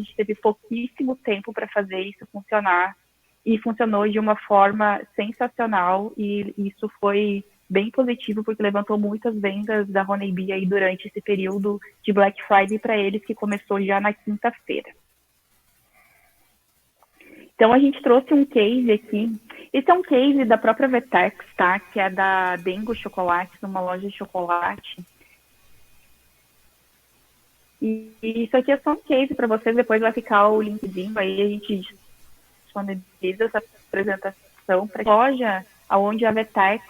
gente teve pouquíssimo tempo para fazer isso funcionar, e funcionou de uma forma sensacional, e isso foi bem positivo, porque levantou muitas vendas da Honeybee aí durante esse período de Black Friday para eles, que começou já na quinta-feira. Então, a gente trouxe um case aqui. Esse é um case da própria Vetex, tá? Que é da Dengo Chocolate, numa loja de chocolate. E isso aqui é só um case para vocês, depois vai ficar o linkzinho, aí a gente disponibiliza essa apresentação para a loja, onde a Vetex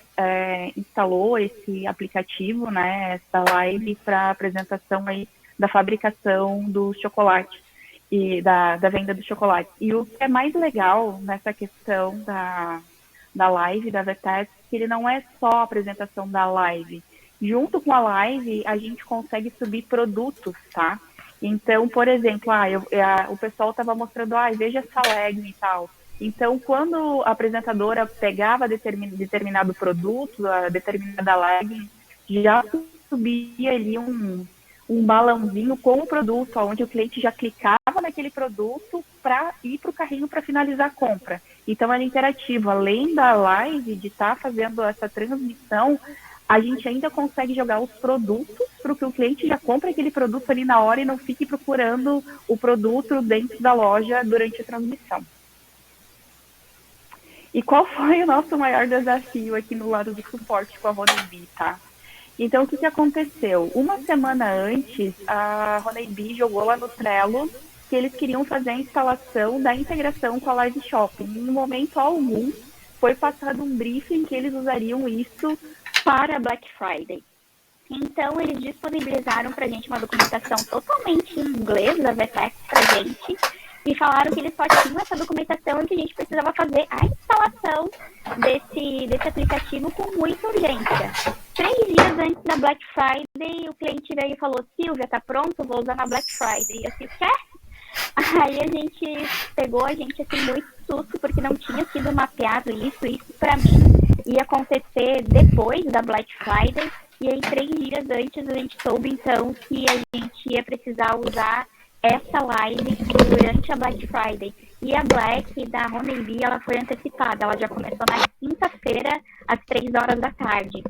instalou esse aplicativo, né, essa live para apresentação aí da fabricação dos chocolates e da venda do chocolate. E o que é mais legal nessa questão da live da Vetex, que ele não é só a apresentação da live. Junto com a live, a gente consegue subir produtos, tá? Então, por exemplo, o pessoal estava mostrando, veja essa legging e tal. Então, quando a apresentadora pegava determinado produto, a determinada legging, já subia ali um balãozinho com o produto, onde o cliente já clicava naquele produto para ir para o carrinho para finalizar a compra. Então, era interativo. Além da live, de estar fazendo essa transmissão, a gente ainda consegue jogar os produtos para que o cliente já compre aquele produto ali na hora e não fique procurando o produto dentro da loja durante a transmissão. E qual foi o nosso maior desafio aqui no lado do suporte com a Honeybee, tá? Então, o que aconteceu? Uma semana antes, a Honeybee jogou lá no Trello que eles queriam fazer a instalação da integração com a Live Shopping. Em momento algum, foi passado um briefing que eles usariam isso para Black Friday. Então, eles disponibilizaram para a gente uma documentação totalmente em inglês da Vetex para a gente e falaram que eles só tinham essa documentação e que a gente precisava fazer a instalação desse aplicativo com muita urgência. 3 dias antes da Black Friday, o cliente veio e falou: Silvia, tá pronto? Vou usar na Black Friday. E eu disse: quer? Aí a gente pegou assim, muito susto, porque não tinha sido mapeado isso. Isso, para mim, ia acontecer depois da Black Friday. E aí, 3 dias antes, a gente soube, então, que a gente ia precisar usar essa live durante a Black Friday. E a Black da Honeybee, ela foi antecipada. Ela já começou na quinta-feira, às 3 horas da tarde.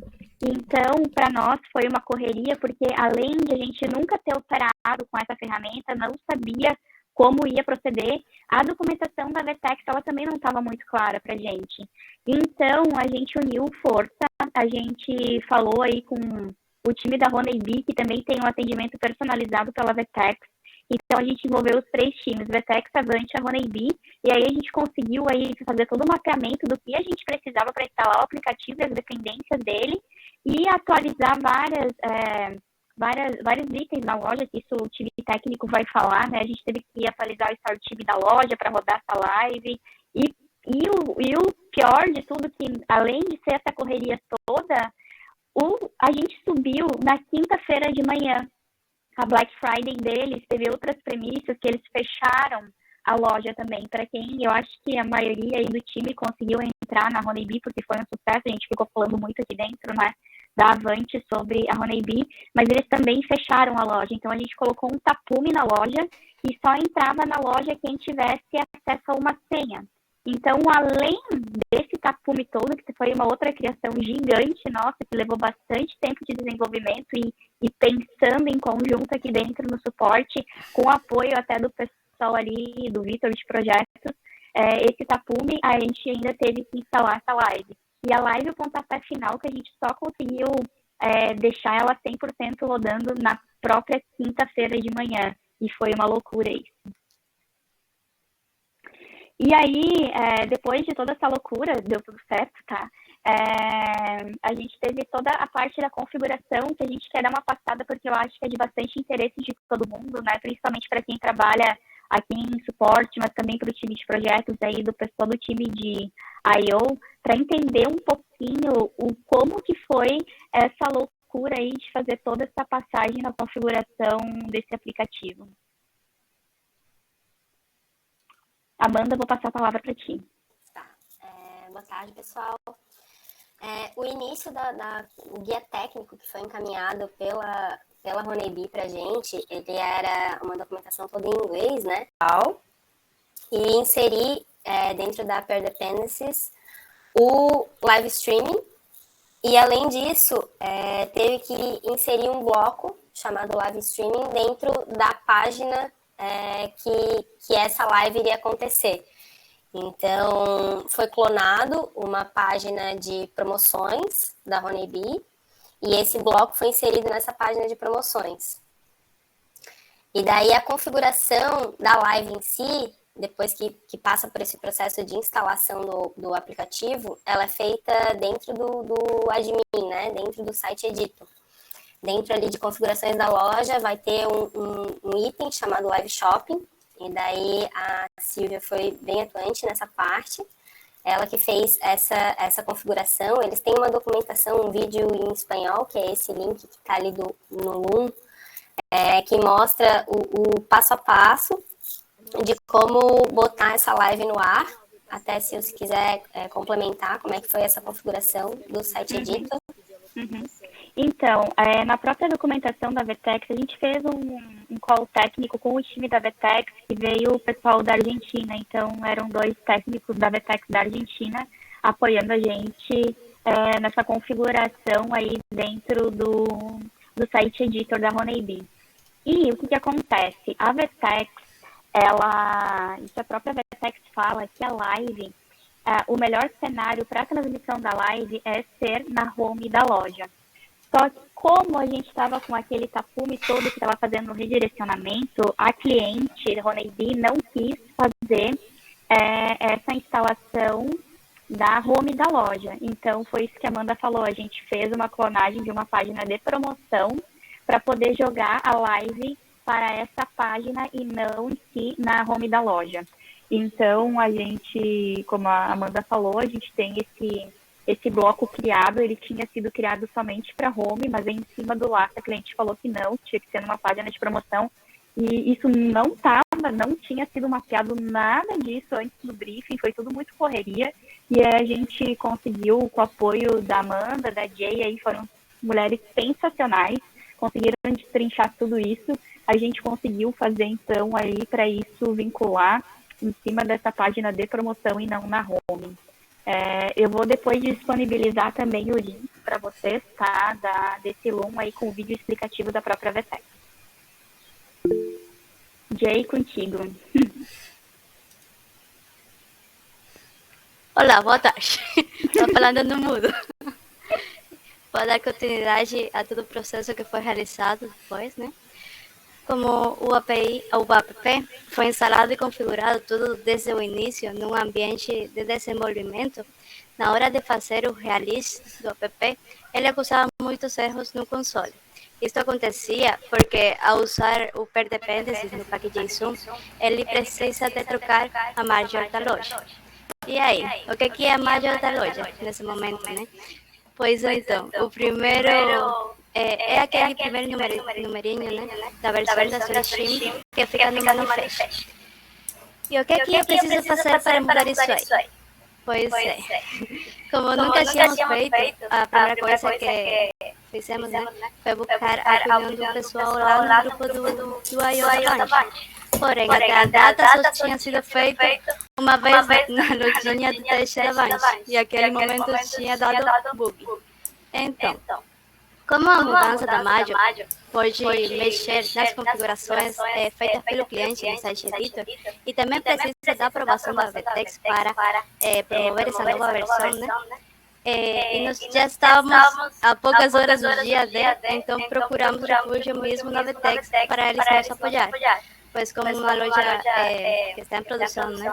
Então, para nós, foi uma correria, porque além de a gente nunca ter operado com essa ferramenta, não sabia como ia proceder, a documentação da Vetex, ela também não estava muito clara para a gente. Então, a gente uniu força, a gente falou aí com o time da Honeybee, que também tem um atendimento personalizado pela Vetex. Então, a gente envolveu os 3 times, Vetex, Avante e a Honeybee, e aí a gente conseguiu aí fazer todo o mapeamento do que a gente precisava para instalar o aplicativo e as dependências dele, e atualizar vários itens na loja, que isso o time técnico vai falar, né? A gente teve que atualizar o Store Time da loja para rodar essa live. E o pior de tudo, que além de ser essa correria toda, a gente subiu na quinta-feira de manhã. A Black Friday deles teve outras premissas que eles fecharam a loja também. Para quem, eu acho que a maioria aí do time conseguiu entrar na Honeybee, porque foi um sucesso, a gente ficou falando muito aqui dentro, né, da Avante sobre a Honeybee, mas eles também fecharam a loja. Então, a gente colocou um tapume na loja e só entrava na loja quem tivesse acesso a uma senha. Então, além desse tapume todo, que foi uma outra criação gigante nossa, que levou bastante tempo de desenvolvimento e pensando em conjunto aqui dentro no suporte, com apoio até do pessoal ali, do Vitor de projetos, esse tapume, a gente ainda teve que instalar essa live. E a live, o pontapé final, que a gente só conseguiu deixar ela 100% rodando na própria quinta-feira de manhã. E foi uma loucura isso. E aí, depois de toda essa loucura, deu tudo certo, tá? A gente teve toda a parte da configuração, que a gente quer dar uma passada, porque eu acho que é de bastante interesse de todo mundo, né? Principalmente para quem trabalha aqui em suporte, mas também para o time de projetos aí, do pessoal do time de I.O., para entender um pouquinho como que foi essa loucura aí de fazer toda essa passagem na configuração desse aplicativo. Amanda, vou passar a palavra para ti. Tá. Boa tarde, pessoal. O início o guia técnico que foi encaminhado pela Honeybee pra gente, ele era uma documentação toda em inglês, né? E inseri dentro da Pair Dependencies o live streaming. E além disso, teve que inserir um bloco chamado live streaming dentro da página que essa live iria acontecer. Então, foi clonado uma página de promoções da Honeybee e esse bloco foi inserido nessa página de promoções. E daí a configuração da live em si, depois que passa por esse processo de instalação do aplicativo, ela é feita dentro do admin, né? Dentro do site editor. Dentro ali de configurações da loja vai ter um item chamado Live Shopping, e daí a Silvia foi bem atuante nessa parte. Ela que fez essa configuração. Eles têm uma documentação, um vídeo em espanhol, que é esse link que está ali no Loom, que mostra o passo a passo de como botar essa live no ar. Até se você quiser complementar como é que foi essa configuração do site editor. Uhum. Então, na própria documentação da Vetex, a gente fez um call técnico com o time da Vetex, que veio o pessoal da Argentina. Então, eram 2 técnicos da Vetex da Argentina apoiando a gente nessa configuração aí dentro do site editor da Honeybee. E o que acontece? A Vetex, isso a própria Vetex fala, que a live, o melhor cenário para a transmissão da live é ser na home da loja. Só que como a gente estava com aquele tapume todo que estava fazendo o redirecionamento, a cliente da Honeybee não quis fazer essa instalação da home da loja. Então, foi isso que a Amanda falou. A gente fez uma clonagem de uma página de promoção para poder jogar a live para essa página e não em si na home da loja. Então, a gente, como a Amanda falou, a gente tem esse bloco criado. Ele tinha sido criado somente para home, mas em cima do laço a cliente falou que não, tinha que ser numa página de promoção. E isso não tinha sido mapeado nada disso antes do briefing, foi tudo muito correria. E a gente conseguiu, com o apoio da Amanda, da Jay, aí foram mulheres sensacionais, conseguiram destrinchar tudo isso. A gente conseguiu fazer, então, aí para isso vincular em cima dessa página de promoção e não na home. Eu vou depois disponibilizar também o link para vocês, tá? Desse Loom aí com o vídeo explicativo da própria Vetex. Jay, contigo. Olá, boa tarde. Estou falando no mudo. Vou dar continuidade a todo o processo que foi realizado depois, né? Como o app foi instalado e configurado tudo desde o início num ambiente de desenvolvimento, na hora de fazer o release do app, ele acusava muitos erros no console. Isto acontecia porque, ao usar o Pair Dependencies no pack.json, ele precisa de trocar a major da loja. E aí, o que é a major da loja nesse momento, né? Pois então, o primeiro é aquele primeiro numerinho, né, da versão da sua stream que fica no manifest. E o que eu preciso fazer para mudar isso aí? Pois é, como nunca tínhamos feito, a primeira coisa que fizemos, né, foi buscar a opinião do pessoal lá no grupo do I.O. da Band. Porém, até a data só tinha sido feito uma vez na lojinha do teste da Band, e aquele momento tinha dado bug. Então, como a mudança da Major pode mexer nas configurações feitas pelo cliente no site editor e também precisa da aprovação da Vetex para promover essa nova versão, né? E nós já estávamos a poucas horas do dia D, então procuramos refúgio mesmo na Vetex para eles nos apoiar, pois como uma loja que está em produção, né?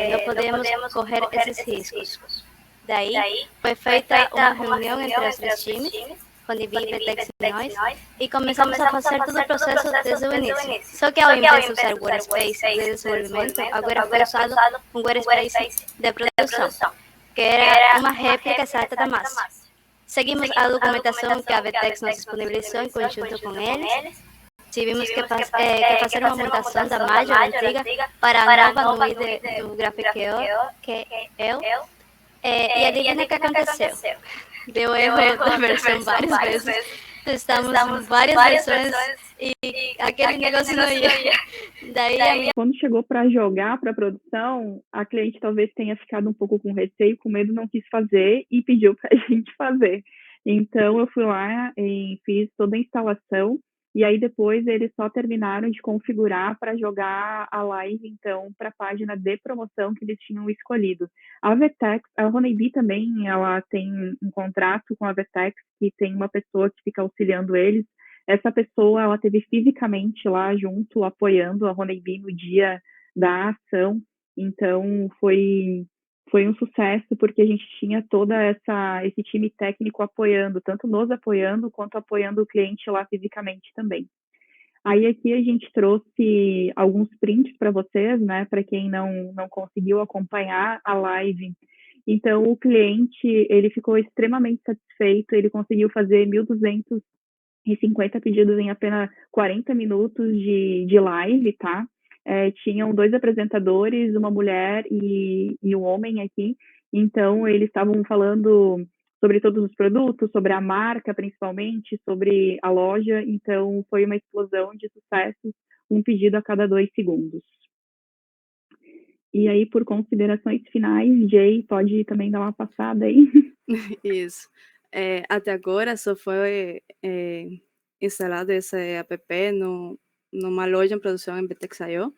Não podemos correr esses riscos. Daí, foi feita uma reunião entre os três times, Honeybee, Vetex e nós, e começamos a fazer todo o processo desde o início. Só que ao invés de usar o Workspace de desenvolvimento, agora foi usado um Workspace de produção, que era uma réplica exata da massa. Seguimos a documentação que a Vetex nos disponibilizou em conjunto com eles. Tivemos que fazer uma mutação da Major antiga para a nova no ID do GraphQL, que é e adivinha o que aconteceu? Deu erro da versão várias vezes. Testamos várias versões e aquele negócio não ia. Daí Quando chegou para jogar para produção, a cliente talvez tenha ficado um pouco com receio, com medo, não quis fazer e pediu para a gente fazer. Então eu fui lá e fiz toda a instalação e aí depois eles só terminaram de configurar para jogar a live então para a página de promoção que eles tinham escolhido. A Vetex, a Honeybee também, ela tem um contrato com a Vetex que tem uma pessoa que fica auxiliando eles. Essa pessoa, ela teve fisicamente lá junto, apoiando a Honeybee no dia da ação. Então, foi um sucesso, porque a gente tinha esse time técnico apoiando, tanto nos apoiando, quanto apoiando o cliente lá fisicamente também. Aí aqui a gente trouxe alguns prints para vocês, né, para quem não conseguiu acompanhar a live. Então, o cliente, ele ficou extremamente satisfeito, ele conseguiu fazer 1.250 pedidos em apenas 40 minutos de live, tá? Tinham 2 apresentadores, uma mulher e um homem aqui. Então, eles estavam falando sobre todos os produtos, sobre a marca, principalmente, sobre a loja. Então, foi uma explosão de sucessos, um pedido a cada 2 segundos. E aí, por considerações finais, Jay, pode também dar uma passada aí? Isso. Até agora só foi instalado esse app numa loja em produção em Vetex.io.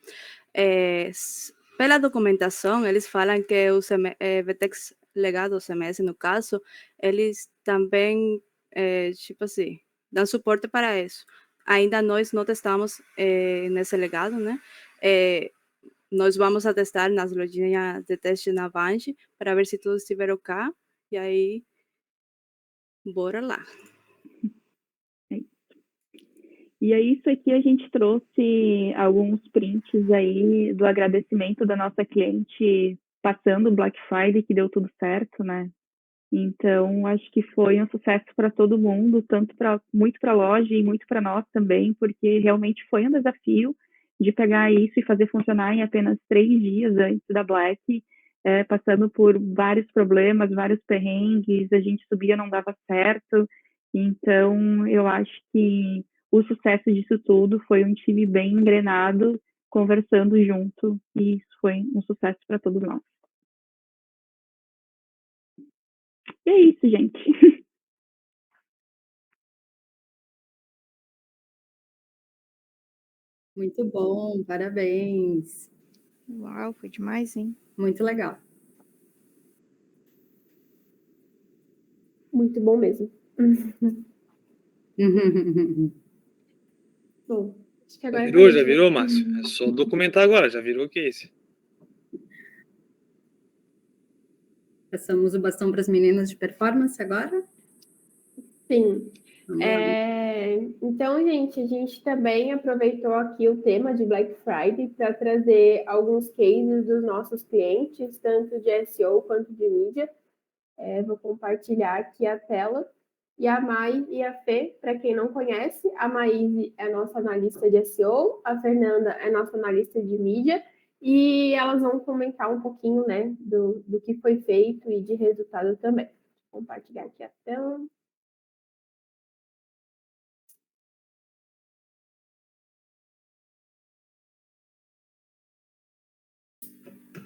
Pela documentação, eles falam que o Vetex Legado, o CMS no caso, eles também, tipo assim, dão suporte para isso. Ainda nós não testamos nesse legado, né? Nós vamos a testar nas lojinhas de teste na Vange para ver se tudo estiver ok. E aí, bora lá. E aí, isso aqui a gente trouxe alguns prints aí do agradecimento da nossa cliente passando o Black Friday, que deu tudo certo, né? Então, acho que foi um sucesso para todo mundo, muito para a loja e muito para nós também, porque realmente foi um desafio de pegar isso e fazer funcionar em apenas 3 dias antes da Black, passando por vários problemas, vários perrengues, a gente subia, não dava certo. Então, eu acho que o sucesso disso tudo foi um time bem engrenado, conversando junto, e isso foi um sucesso para todos nós. E é isso, gente. Muito bom, parabéns. Uau, foi demais, hein? Muito legal. Muito bom mesmo. Bom, acho que agora Já virou, Márcio? É só documentar agora, já virou o case. Passamos o bastão para as meninas de performance agora? Sim. Então, gente, a gente também aproveitou aqui o tema de Black Friday para trazer alguns cases dos nossos clientes, tanto de SEO quanto de mídia. Vou compartilhar aqui a tela. E a Mai e a Fê, para quem não conhece, a Maíse é nossa analista de SEO, a Fernanda é nossa analista de mídia, e elas vão comentar um pouquinho, né, do que foi feito e de resultado também. Vou compartilhar aqui a tela.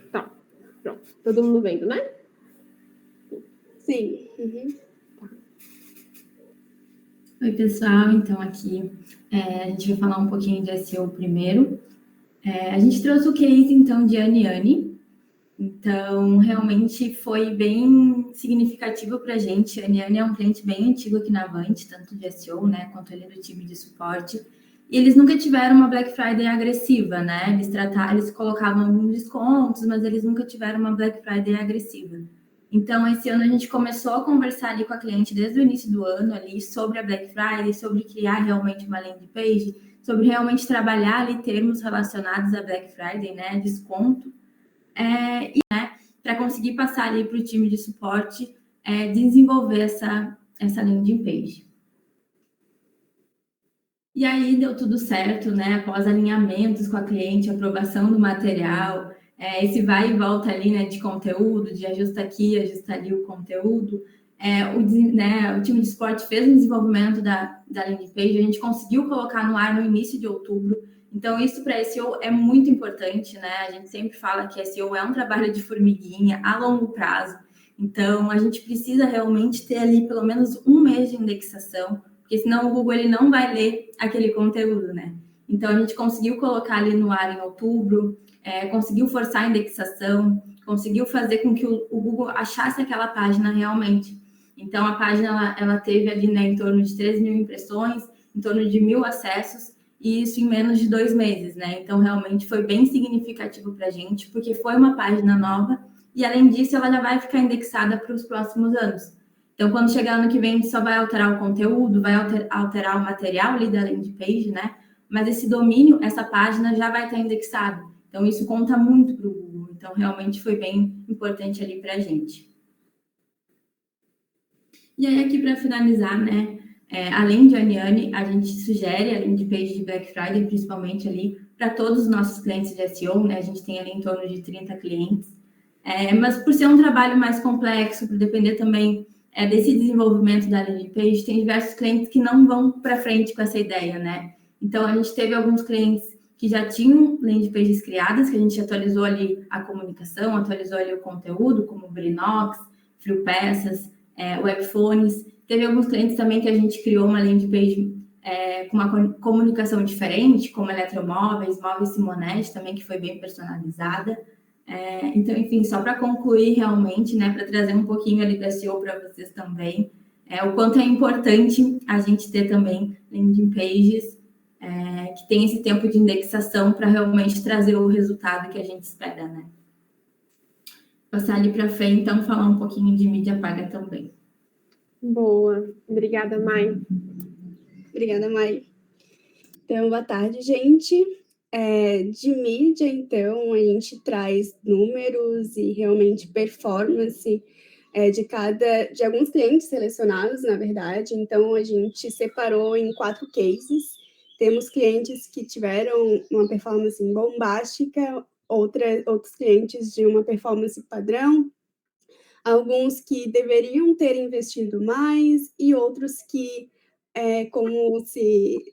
Tá, pronto. Todo mundo vendo, né? Sim. Uhum. Oi, pessoal. Então, aqui a gente vai falar um pouquinho de SEO primeiro. A gente trouxe o case, então, de Aniane. Então, realmente foi bem significativo para a gente. A Aniane é um cliente bem antigo aqui na Avante, tanto de SEO, né, quanto ele do time de suporte. E eles nunca tiveram uma Black Friday agressiva, né? Eles colocavam alguns descontos, mas eles nunca tiveram uma Black Friday agressiva. Então, esse ano a gente começou a conversar ali com a cliente desde o início do ano ali sobre a Black Friday, sobre criar realmente uma landing page, sobre realmente trabalhar ali termos relacionados à Black Friday, né, desconto, e, né, para conseguir passar ali para o time de suporte desenvolver essa landing page. E aí deu tudo certo, né, após alinhamentos com a cliente, aprovação do material, esse vai e volta ali, né, de conteúdo, de ajusta aqui, ajusta ali o conteúdo. o time de esporte fez o desenvolvimento da landing page, a gente conseguiu colocar no ar no início de outubro. Então, isso para SEO é muito importante, né? A gente sempre fala que SEO é um trabalho de formiguinha a longo prazo. Então, a gente precisa realmente ter ali pelo menos um mês de indexação, porque senão o Google ele não vai ler aquele conteúdo, né? Então, a gente conseguiu colocar ali no ar em outubro, conseguiu forçar a indexação, conseguiu fazer com que o Google achasse aquela página realmente. Então, a página ela teve ali, né, em torno de 3 mil impressões, em torno de 1.000 acessos, e isso em menos de 2 meses, né? Então, realmente foi bem significativo para a gente, porque foi uma página nova, e além disso, ela já vai ficar indexada para os próximos anos. Então, quando chegar ano que vem, a gente só vai alterar o conteúdo, vai alterar o material ali da landing page, né? Mas esse domínio, essa página já vai estar indexada. Então, isso conta muito para o Google. Então, realmente foi bem importante ali para a gente. E aí, aqui para finalizar, né? Além de Aniane, a gente sugere a landing page de Black Friday, principalmente ali, para todos os nossos clientes de SEO, né? A gente tem ali em torno de 30 clientes. Mas por ser um trabalho mais complexo, por depender também desse desenvolvimento da landing page, tem diversos clientes que não vão para frente com essa ideia, né? Então, a gente teve alguns clientes que já tinham landing pages criadas, que a gente atualizou ali a comunicação, atualizou ali o conteúdo, como Brinox, Frio Peças, Webphones. Teve alguns clientes também que a gente criou uma landing page com uma comunicação diferente, como Eletromóveis, Móveis Simonetti também, que foi bem personalizada. Então, enfim, só para concluir realmente, né, para trazer um pouquinho ali da SEO para vocês também, o quanto é importante a gente ter também landing pages que tem esse tempo de indexação para realmente trazer o resultado que a gente espera, né? Passar ali para frente, então, falar um pouquinho de mídia paga também. Boa. Obrigada, Mai. Obrigada, Mai. Então, boa tarde, gente. De mídia, então, a gente traz números e realmente performance de alguns clientes selecionados, na verdade. Então, a gente separou em 4 cases. Temos clientes que tiveram uma performance bombástica, outros clientes de uma performance padrão, alguns que deveriam ter investido mais e outros que, como se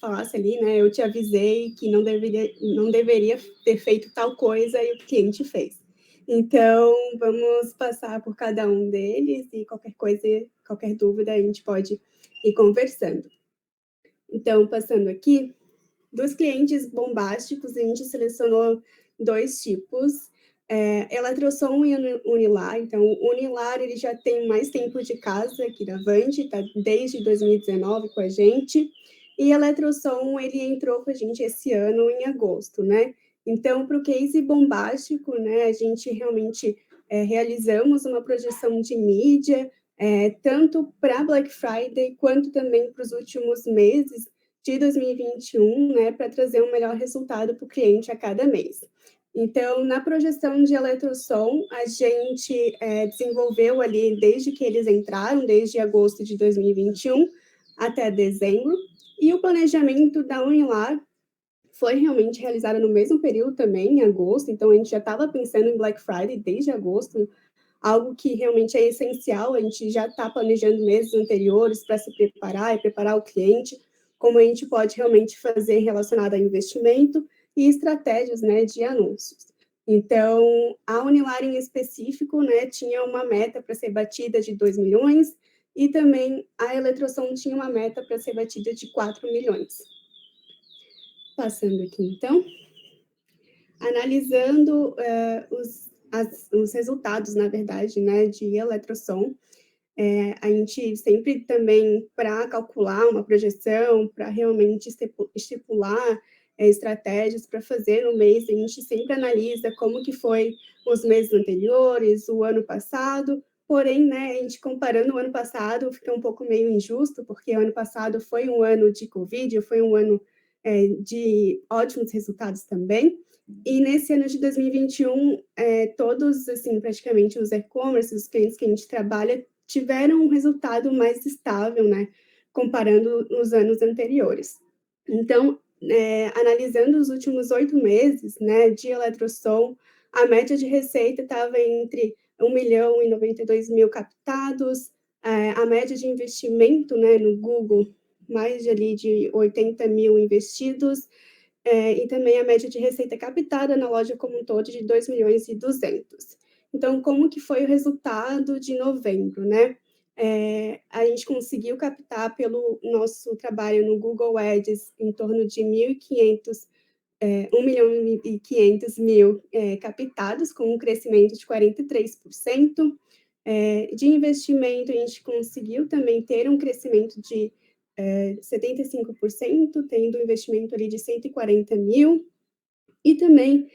falasse ali, né, eu te avisei que não deveria ter feito tal coisa e o cliente fez. Então, vamos passar por cada um deles e qualquer coisa, qualquer dúvida, a gente pode ir conversando. Então, passando aqui, dos clientes bombásticos, a gente selecionou 2 tipos, Eletrosom e Unilar. Então, o Unilar, ele já tem mais tempo de casa aqui da Avante, está desde 2019 com a gente, e Eletrosom, ele entrou com a gente esse ano em agosto, né? Então, para o case bombástico, né, a gente realmente realizamos uma projeção de mídia, tanto para Black Friday, quanto também para os últimos meses de 2021, né, para trazer um melhor resultado para o cliente a cada mês. Então, na projeção de Eletrosom, a gente desenvolveu ali, desde que eles entraram, desde agosto de 2021 até dezembro, e o planejamento da Unilar foi realmente realizado no mesmo período também, em agosto, então a gente já estava pensando em Black Friday desde agosto, algo que realmente é essencial, a gente já está planejando meses anteriores para se preparar e preparar o cliente, como a gente pode realmente fazer relacionado a investimento e estratégias, né, de anúncios. Então, a Unilar em específico, né, tinha uma meta para ser batida de 2 milhões e também a Eletrosom tinha uma meta para ser batida de 4 milhões. Passando aqui, então, analisando os resultados, na verdade, né, de Eletrosom, a gente sempre também, para calcular uma projeção, para realmente estipular estratégias para fazer no mês, a gente sempre analisa como que foi os meses anteriores, o ano passado, porém, né, a gente comparando o ano passado, fica um pouco meio injusto, porque o ano passado foi um ano de Covid, foi um ano de ótimos resultados também, e nesse ano de 2021, todos, assim, praticamente os e-commerce, os clientes que a gente trabalha, tiveram um resultado mais estável, né, comparando os anos anteriores. Então, analisando os últimos 8 meses, né, de Eletrosom, a média de receita estava entre 1 milhão e 92 mil captados, a média de investimento, né, no Google, mais de 80 mil investidos, e também a média de receita captada na loja como um todo de 2 milhões e 200. Então, como que foi o resultado de novembro, né? A gente conseguiu captar pelo nosso trabalho no Google Ads em torno de 1 milhão e 500 mil captados, com um crescimento de 43%. De investimento, a gente conseguiu também ter um crescimento de 75%, tendo um investimento ali de 140 mil, e também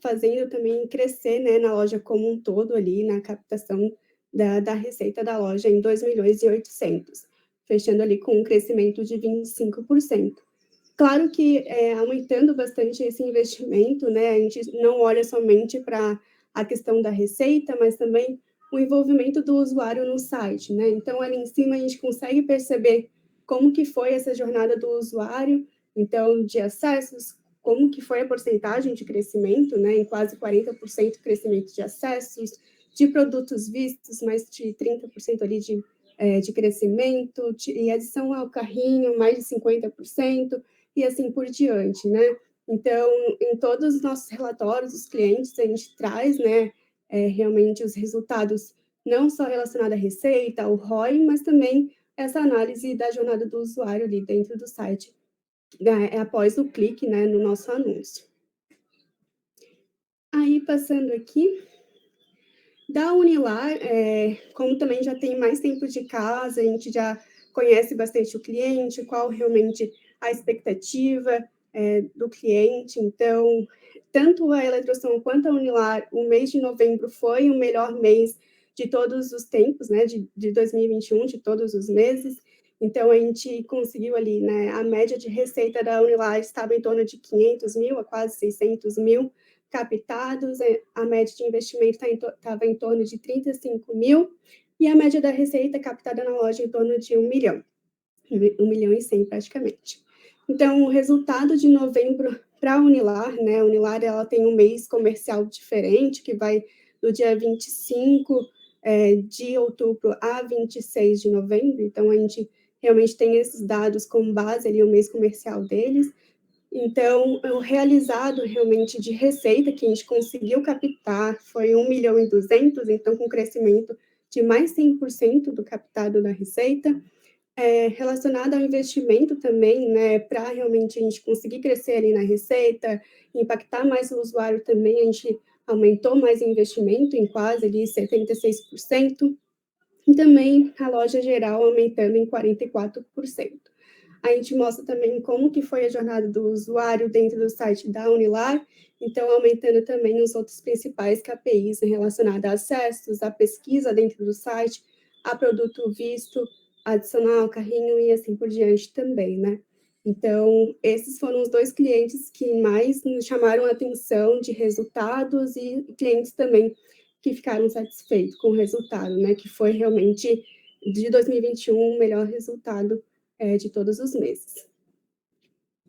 fazendo também crescer, né, na loja como um todo ali, na captação da receita da loja em 2 milhões e 800, fechando ali com um crescimento de 25%. Claro que aumentando bastante esse investimento, né, a gente não olha somente para a questão da receita, mas também o envolvimento do usuário no site, né? Então, ali em cima, a gente consegue perceber como que foi essa jornada do usuário, então, de acessos, como que foi a porcentagem de crescimento, né, em quase 40% crescimento de acessos, de produtos vistos, mais de 30% ali de crescimento, e adição ao carrinho, mais de 50%, e assim por diante, né? Então, em todos os nossos relatórios dos clientes, a gente traz, né, realmente os resultados não só relacionados à receita, ao ROI, mas também essa análise da jornada do usuário ali dentro do site, após o clique, né, no nosso anúncio. Aí, passando aqui, da Unilar, como também já tem mais tempo de casa, a gente já conhece bastante o cliente, qual realmente a expectativa do cliente. Então, tanto a Eletrosom quanto a Unilar, o mês de novembro foi o melhor mês de todos os tempos, né, de 2021, de todos os meses. Então, a gente conseguiu ali, né, a média de receita da Unilar estava em torno de 500 mil a quase 600 mil captados, a média de investimento estava em torno de 35 mil, e a média da receita captada na loja em torno de 1 milhão, 1 milhão e 100 praticamente. Então, o resultado de novembro para a Unilar, né, a Unilar ela tem um mês comercial diferente, que vai do dia 25 de outubro a 26 de novembro, então a gente realmente tem esses dados como base ali, o mês comercial deles. Então, o realizado realmente de receita que a gente conseguiu captar foi 1 milhão e 200, então com crescimento de mais 100% do captado da receita. Relacionado ao investimento também, né, para realmente a gente conseguir crescer ali na receita, impactar mais o usuário também, a gente aumentou mais o investimento em quase ali 76%, e também a loja geral aumentando em 44%. A gente mostra também como que foi a jornada do usuário dentro do site da Unilar, então aumentando também os outros principais KPIs relacionados a acessos, a pesquisa dentro do site, a produto visto, adicionar ao carrinho e assim por diante também, né? Então, esses foram os 2 clientes que mais nos chamaram a atenção de resultados e clientes também que ficaram satisfeitos com o resultado, né? Que foi realmente, de 2021, o melhor resultado de todos os meses.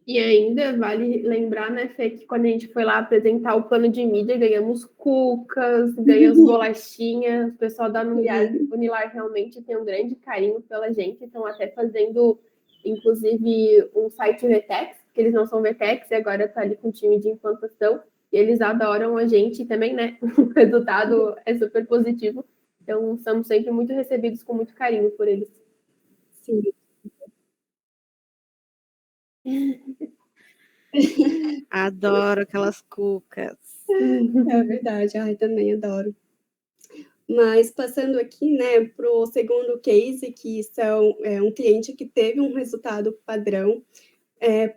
E ainda vale lembrar, né, Fê, que quando a gente foi lá apresentar o plano de mídia, ganhamos cucas, ganhamos bolachinhas, o pessoal da Unilar realmente tem um grande carinho pela gente, estão até fazendo, inclusive, um site VTEX, porque eles não são VTEX, e agora está ali com o time de implantação, e eles adoram a gente também, né, o resultado é super positivo, então somos sempre muito recebidos com muito carinho por eles. Sim. Adoro aquelas cucas. É verdade, ai, também adoro. Mas passando aqui, né, para o segundo case, que são um cliente que teve um resultado padrão,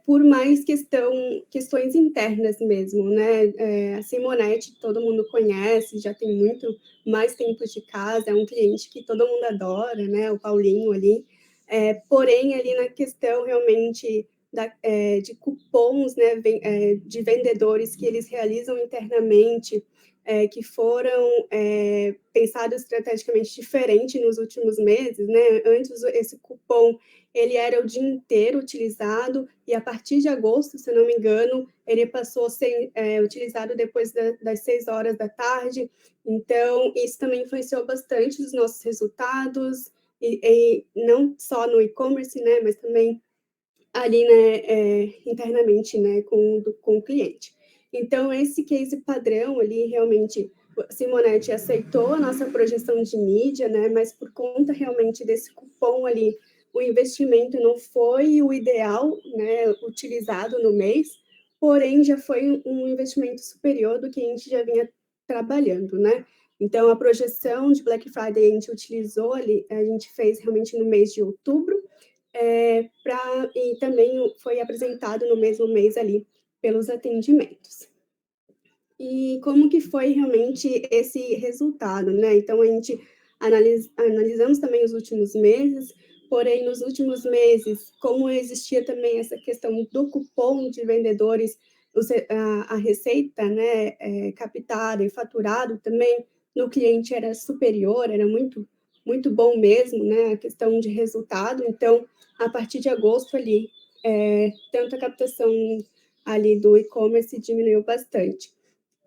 por mais questões internas mesmo, né? A Simonete, todo mundo conhece, já tem muito mais tempo de casa, é um cliente que todo mundo adora, né? O Paulinho ali. Porém, ali na questão realmente de cupons, né, de vendedores que eles realizam internamente, que foram pensados estrategicamente diferente nos últimos meses, né? Antes, esse cupom ele era o dia inteiro utilizado, e a partir de agosto, se não me engano, ele passou a ser utilizado depois das 6 horas da tarde. Então, isso também influenciou bastante os nossos resultados. e não só no e-commerce, né, mas também ali, né, internamente, né, com o cliente. Então, esse case padrão ali, realmente, a Simonetti aceitou a nossa projeção de mídia, né, mas por conta realmente desse cupom ali, o investimento não foi o ideal, né, utilizado no mês, porém já foi um investimento superior do que a gente já vinha trabalhando, né? Então, a projeção de Black Friday a gente utilizou ali, a gente fez realmente no mês de outubro, e também foi apresentado no mesmo mês ali pelos atendimentos. E como que foi realmente esse resultado, né? Então, a gente analisamos também os últimos meses, porém, nos últimos meses, como existia também essa questão do cupom de vendedores, a receita, né, captada e faturado também no cliente era superior, era muito, muito bom mesmo, né, a questão de resultado. Então, a partir de agosto ali, tanto a captação ali do e-commerce diminuiu bastante.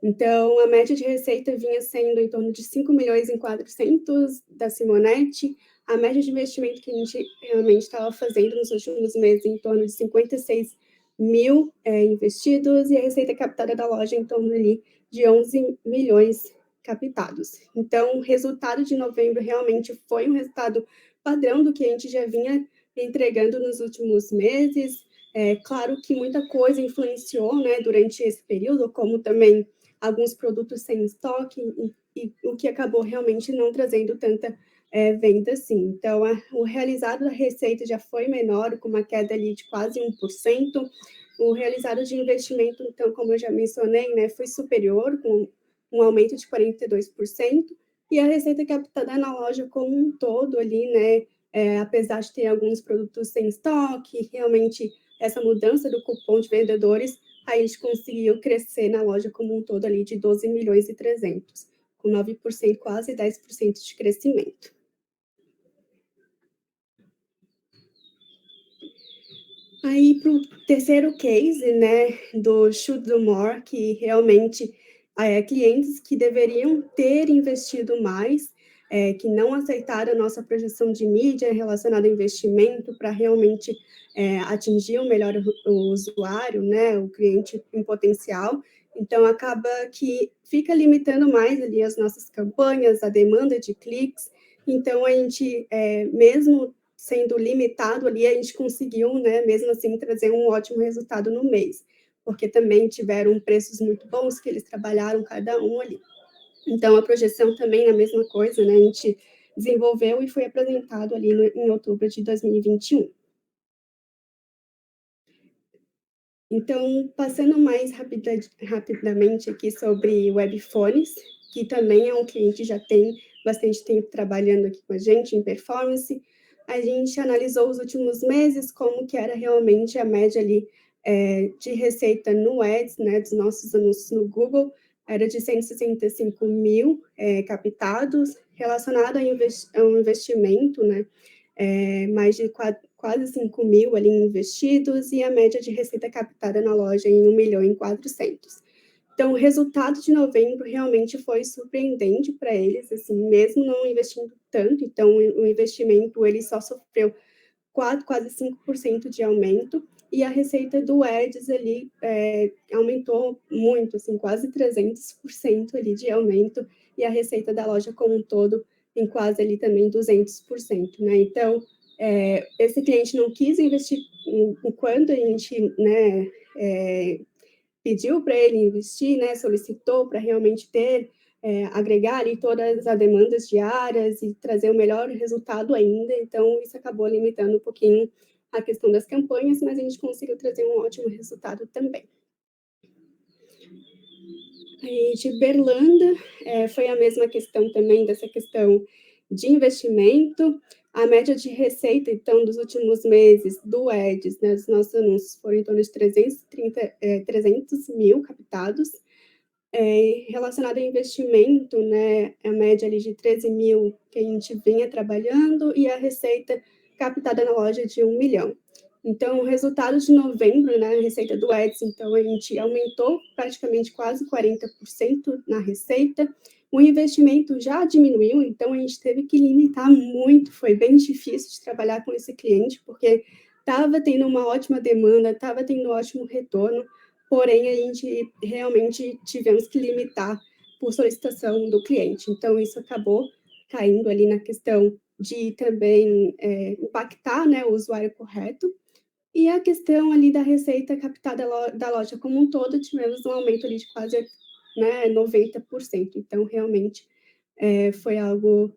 Então, a média de receita vinha sendo em torno de 5.400.000 da Simonetti, a média de investimento que a gente realmente estava fazendo nos últimos meses em torno de 56 mil investidos, e a receita captada da loja em torno ali de 11 milhões captados. Então, o resultado de novembro realmente foi um resultado padrão do que a gente já vinha entregando nos últimos meses. Claro que muita coisa influenciou, né, durante esse período, como também alguns produtos sem estoque, e o que acabou realmente não trazendo tanta venda assim. Então, o realizado da receita já foi menor, com uma queda ali de quase 1%. O realizado de investimento, então, como eu já mencionei, né, foi superior, com um aumento de 42%, e a receita captada na loja como um todo ali, né, apesar de ter alguns produtos sem estoque, realmente essa mudança do cupom de vendedores, aí a gente conseguiu crescer na loja como um todo ali de 12 milhões e 300, com 9%, quase 10% de crescimento. Aí, para o terceiro case, né, do Should Do More, que realmente clientes que deveriam ter investido mais, que não aceitaram a nossa projeção de mídia relacionada ao investimento para realmente atingir o melhor o usuário, né, o cliente em potencial. Então, acaba que fica limitando mais ali as nossas campanhas, a demanda de cliques. Então, a gente, mesmo sendo limitado ali, a gente conseguiu, né, mesmo assim, trazer um ótimo resultado no mês, porque também tiveram preços muito bons que eles trabalharam cada um ali. Então, a projeção também é a mesma coisa, né, a gente desenvolveu e foi apresentado ali em outubro de 2021. Então, passando mais rapidamente aqui sobre webphones, que também é um cliente que já tem bastante tempo trabalhando aqui com a gente em performance. A gente analisou os últimos meses, como que era realmente a média ali de receita no Ads, né, dos nossos anúncios no Google, era de 165 mil captados, relacionado ao investimento, né, mais de quase 5 mil ali investidos, e a média de receita captada na loja em 1.400.000. Então, o resultado de novembro realmente foi surpreendente para eles, assim, mesmo não investindo tanto. Então, o investimento ele só sofreu quase 5% de aumento, e a receita do Ads ali aumentou muito, assim, quase 300% ali de aumento, e a receita da loja como um todo em quase ali também 200%, né? Então, esse cliente não quis investir o quanto a gente, né, pediu para ele investir, né, solicitou para realmente ter, agregar ali todas as demandas diárias e trazer o melhor resultado ainda. Então, isso acabou limitando um pouquinho a questão das campanhas, mas a gente conseguiu trazer um ótimo resultado também. E de Berlanda, foi a mesma questão também, dessa questão de investimento. A média de receita, então, dos últimos meses do Ads, né, dos nossos anúncios, foram em torno de 300 mil captados. Relacionado ao investimento, né, a média ali de 13 mil que a gente vinha trabalhando, e a receita captada na loja de 1 milhão. Então, o resultado de novembro, né, a receita do Ads, então, a gente aumentou praticamente quase 40% na receita. O investimento já diminuiu, então a gente teve que limitar muito, foi bem difícil de trabalhar com esse cliente, porque estava tendo uma ótima demanda, estava tendo um ótimo retorno, porém a gente realmente tivemos que limitar por solicitação do cliente. Então, isso acabou caindo ali na questão de também impactar, né, o usuário correto. E a questão ali da receita captada da loja como um todo, tivemos um aumento ali de quase, né, 90%. Então, realmente, foi algo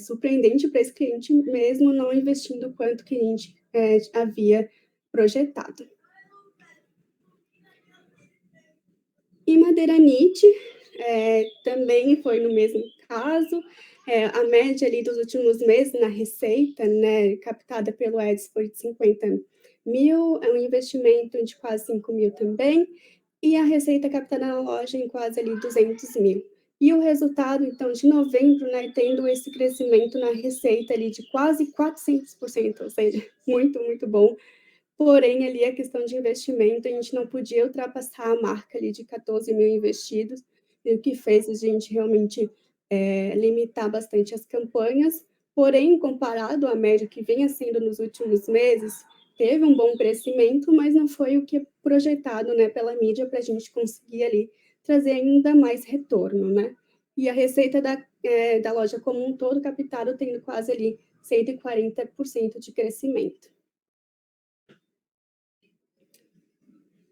surpreendente para esse cliente, mesmo não investindo quanto que a gente havia projetado. E Madeira Nit, também foi no mesmo caso, a média ali dos últimos meses na receita, né, captada pelo Ads foi de 50 mil, é um investimento de quase 5 mil também, e a receita captada na loja em quase ali 200 mil. E o resultado, então, de novembro, né, tendo esse crescimento na receita ali de quase 400%, ou seja, muito, muito bom. Porém, ali a questão de investimento, a gente não podia ultrapassar a marca ali de 14 mil investidos, e o que fez a gente realmente limitar bastante as campanhas. Porém, comparado à média que vinha sendo nos últimos meses, teve um bom crescimento, mas não foi o que é projetado, né, pela mídia para a gente conseguir ali trazer ainda mais retorno, né? E a receita da loja como um todo, captado, tendo quase ali 140% de crescimento.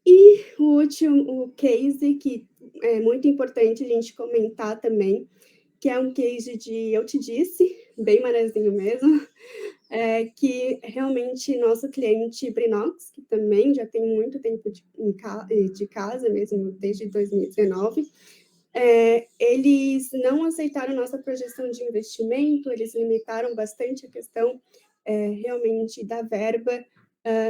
E o último case, que é muito importante a gente comentar também, que é um case de Eu Te Disse, bem manezinho mesmo, que realmente nosso cliente Brinox, que também já tem muito tempo de casa mesmo, desde 2019, eles não aceitaram nossa projeção de investimento, eles limitaram bastante a questão realmente da verba,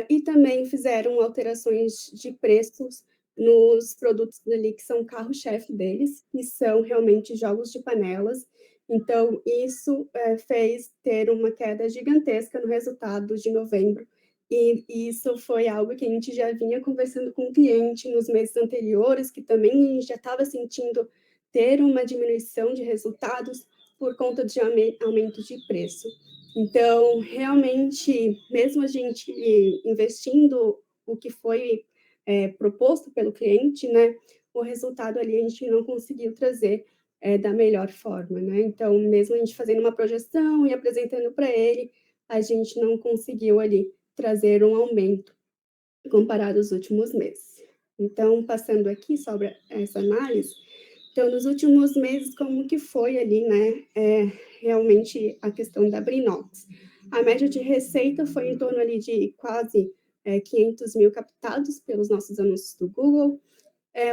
e também fizeram alterações de preços nos produtos ali que são carro-chefe deles, que são realmente jogos de panelas. Então, isso fez ter uma queda gigantesca no resultado de novembro, e isso foi algo que a gente já vinha conversando com o cliente nos meses anteriores, que também a gente já estava sentindo ter uma diminuição de resultados por conta de aumento de preço. Então, realmente, mesmo a gente investindo o que foi proposto pelo cliente, né, o resultado ali a gente não conseguiu trazer da melhor forma, né? Então, mesmo a gente fazendo uma projeção e apresentando para ele, a gente não conseguiu ali trazer um aumento comparado aos últimos meses. Então, passando aqui sobre essa análise, então, nos últimos meses, como que foi ali, né, realmente a questão da Brinox? A média de receita foi em torno ali de quase 500 mil captados pelos nossos anúncios do Google,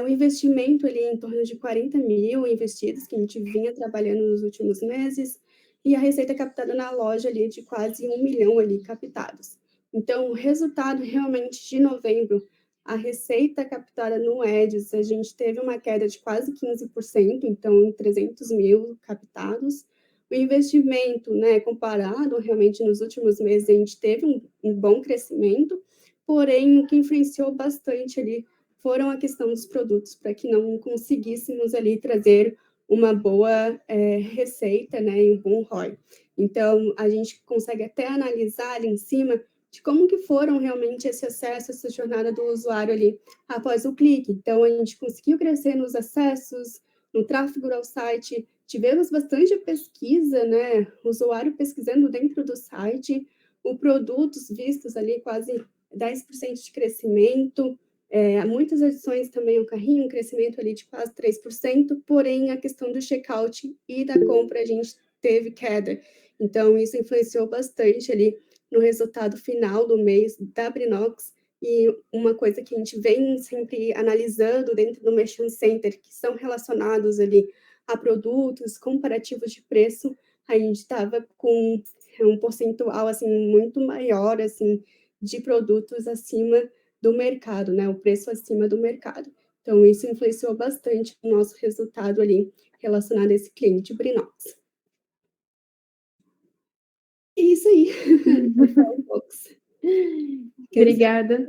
o investimento ali em torno de 40 mil investidos, que a gente vinha trabalhando nos últimos meses, e a receita captada na loja ali de quase 1 milhão ali captados. Então, o resultado realmente de novembro, a receita captada no Ads, a gente teve uma queda de quase 15%, então 300 mil captados. O investimento, né, comparado realmente nos últimos meses, a gente teve um bom crescimento, porém, o que influenciou bastante ali foram a questão dos produtos, para que não conseguíssemos ali trazer uma boa receita, né, e um bom ROI. Então, a gente consegue até analisar ali em cima de como que foram realmente esse acesso, essa jornada do usuário ali após o clique. Então, a gente conseguiu crescer nos acessos, no tráfego ao site, tivemos bastante pesquisa, né, usuário pesquisando dentro do site, o produtos vistos ali quase 10% de crescimento, muitas adições também ao carrinho, um crescimento ali de quase 3%, porém a questão do checkout e da compra a gente teve queda. Então, isso influenciou bastante ali no resultado final do mês da Brinox, e uma coisa que a gente vem sempre analisando dentro do Merchant Center, que são relacionados ali a produtos, comparativos de preço, a gente estava com um percentual, assim, muito maior, assim, de produtos acima do mercado, né, o preço acima do mercado. Então, isso influenciou bastante o nosso resultado ali relacionado a esse cliente Brinox. E isso aí. Obrigada.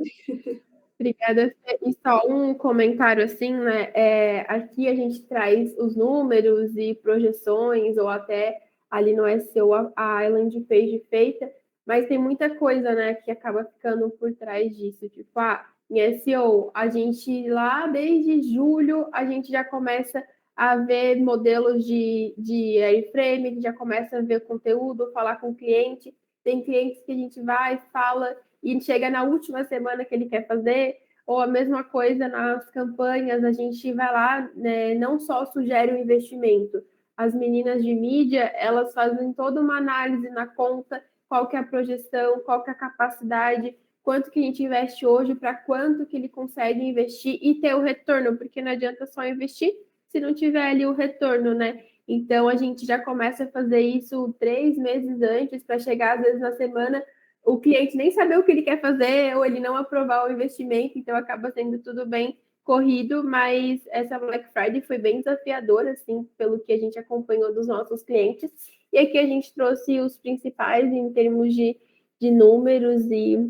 Obrigada. E só um comentário assim, né? Aqui a gente traz os números e projeções, ou até ali no SEO a landing page feita, mas tem muita coisa, né, que acaba ficando por trás disso. Tipo, em SEO, a gente lá desde julho, a gente já começa a ver modelos de airframe, já começa a ver conteúdo, falar com o cliente. Tem clientes que a gente vai, fala, e chega na última semana que ele quer fazer, ou a mesma coisa nas campanhas, a gente vai lá, né, não só sugere o investimento, as meninas de mídia, elas fazem toda uma análise na conta, qual que é a projeção, qual que é a capacidade, quanto que a gente investe hoje, para quanto que ele consegue investir e ter o retorno, porque não adianta só investir se não tiver ali o retorno, né? Então, a gente já começa a fazer isso 3 meses antes, para chegar, às vezes, na semana, o cliente nem saber o que ele quer fazer, ou ele não aprovar o investimento, então acaba sendo tudo bem corrido, mas essa Black Friday foi bem desafiadora, assim, pelo que a gente acompanhou dos nossos clientes, e aqui a gente trouxe os principais em termos de números e